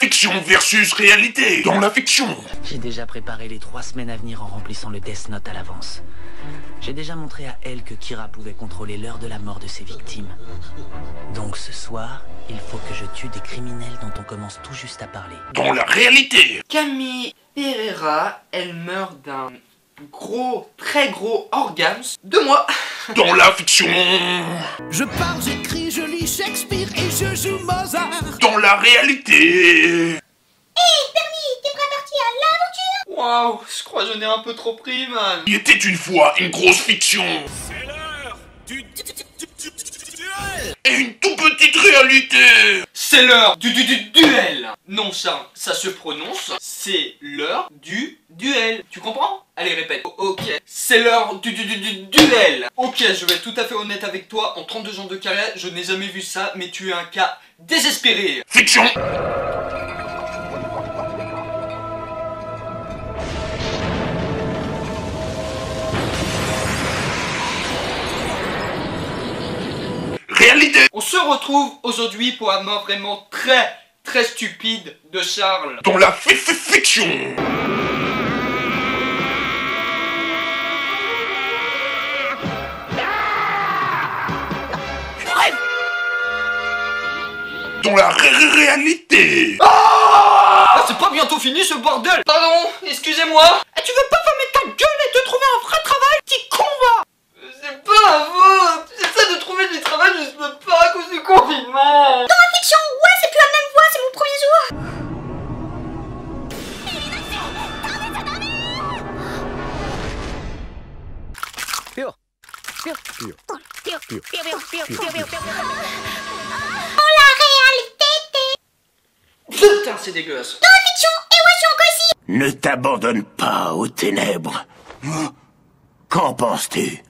Fiction versus réalité. Dans la fiction. J'ai déjà préparé les 3 semaines à venir en remplissant le Death Note à l'avance. J'ai déjà montré à elle que Kira pouvait contrôler l'heure de la mort de ses victimes. Donc ce soir, il faut que je tue des criminels dont on commence tout juste à parler. Dans la réalité. Camille Pereira, elle meurt d'un très gros orgasme de moi. Dans la fiction. Je parle, j'écris, je lis Shakespeare et je joue Mozart. Dans la réalité. Waouh, je crois que j'en ai un peu trop pris, man. Il était une fois une grosse fiction. C'est l'heure du duel. Et une toute petite réalité. C'est l'heure du duel. Non, ça se prononce. C'est l'heure du duel. Tu comprends? Allez, répète. Ok. C'est l'heure du duel. Ok, je vais être tout à fait honnête avec toi. En 32 ans de carrière, je n'ai jamais vu ça, mais tu es un cas désespéré. Fiction. Réalité. On se retrouve aujourd'hui pour un mort vraiment très stupide de Charles. Dans la fiction. Dans la réalité. Ah, c'est pas bientôt fini ce bordel. Pardon, excusez-moi. Tu veux pas fermer ta gueule et te trouver un vrai travail, petit con va. C'est pas la faute. J'essaie de trouver du travail, je peux pas à cause du confinement. Dans la fiction, ouais, c'est plus la même voix, c'est mon premier jour. Dans la réalité. Putain, c'est dégueulasse. Dans la fiction, et ouais, je suis encore ici. Ne t'abandonne pas aux ténèbres. Qu'en penses-tu?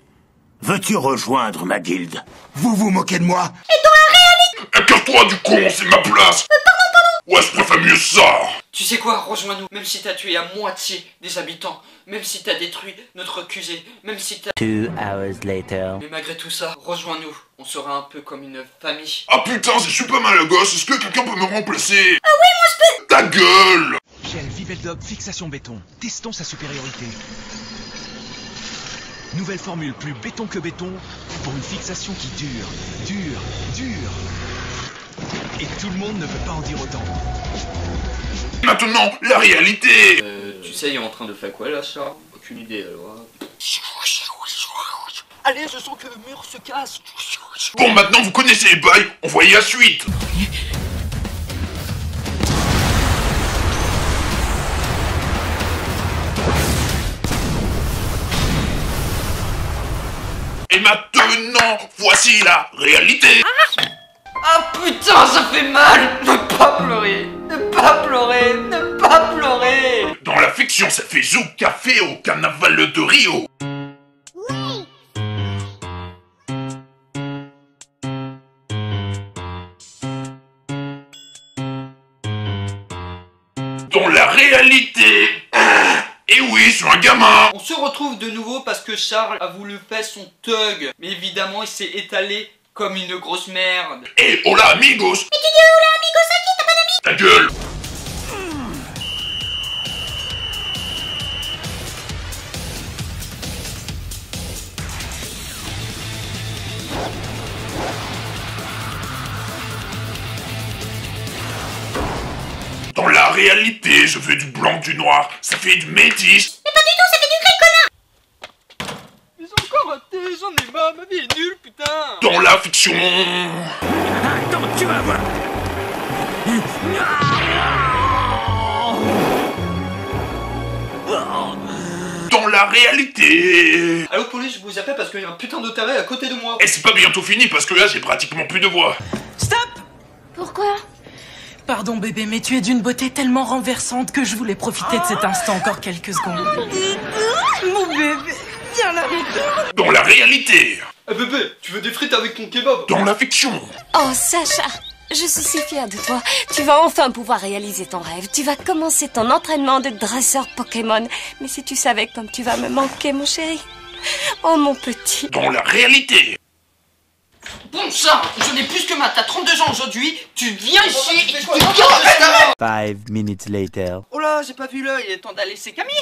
Veux-tu rejoindre ma guilde? Vous vous moquez de moi? Et dans la réalité. Écarte-toi du con, c'est ma place. Ouais, je préfère mieux ça. Tu sais quoi, rejoins-nous. Même si t'as tué à moitié des habitants, même si t'as détruit notre QG, même si t'as... 2 hours later. Mais malgré tout ça, rejoins-nous. On sera un peu comme une famille. Ah putain, c'est super mal à gosse. Est-ce que quelqu'un peut me remplacer? Ah oui, moi je peux. Ta gueule. Gel Viveldog fixation béton. Testons sa supériorité. Nouvelle formule plus béton que béton pour une fixation qui dure. Et tout le monde ne peut pas en dire autant. Maintenant, la réalité. Tu sais, il est en train de faire quoi là, Charles? Aucune idée alors. Allez, je sens que le mur se casse. Bon, maintenant vous connaissez les bails, on voit la suite. Et maintenant, voici la réalité. Ah putain, ça fait mal. Ne pas pleurer, ne pas pleurer, ne pas pleurer. Dans la fiction, ça fait zouk café au carnaval de Rio. Dans la réalité. Et oui, je suis un gamin. On se retrouve de nouveau parce que Charles a voulu faire son thug. Mais évidemment, il s'est étalé comme une grosse merde. Et hola amigos. Mais tu dis hola amigos à qui? T'as pas d'amis? Ta gueule. Dans la réalité, je veux du blanc, du noir, ça fait du métis. Mais pas du tout, ça fait du gris, connard. Ils ont encore raté, j'en ai marre, ma vie est nulle, putain. Dans la fiction. Attends, tu vas voir. Dans la réalité. Allô police, je vous appelle parce qu'il y a un putain de taré à côté de moi. Et c'est pas bientôt fini parce que là j'ai pratiquement plus de voix. Stop! Pourquoi? Pardon bébé, mais tu es d'une beauté tellement renversante que je voulais profiter de cet instant encore quelques secondes. Mon bébé, viens là. Dans la réalité. Eh bébé, tu veux des frites avec ton kebab? Dans la fiction. Oh Sacha, je suis si fière de toi. Tu vas enfin pouvoir réaliser ton rêve. Tu vas commencer ton entraînement de dresseur Pokémon. Mais si tu savais comme tu vas me manquer, mon chéri. Oh mon petit. Dans la réalité. Bon sang, je n'ai plus que ma, t'as 32 ans aujourd'hui, tu viens ici et tu te 5 minutes later. Oh là, j'ai pas vu l'œil, il est temps d'aller, c'est Camille.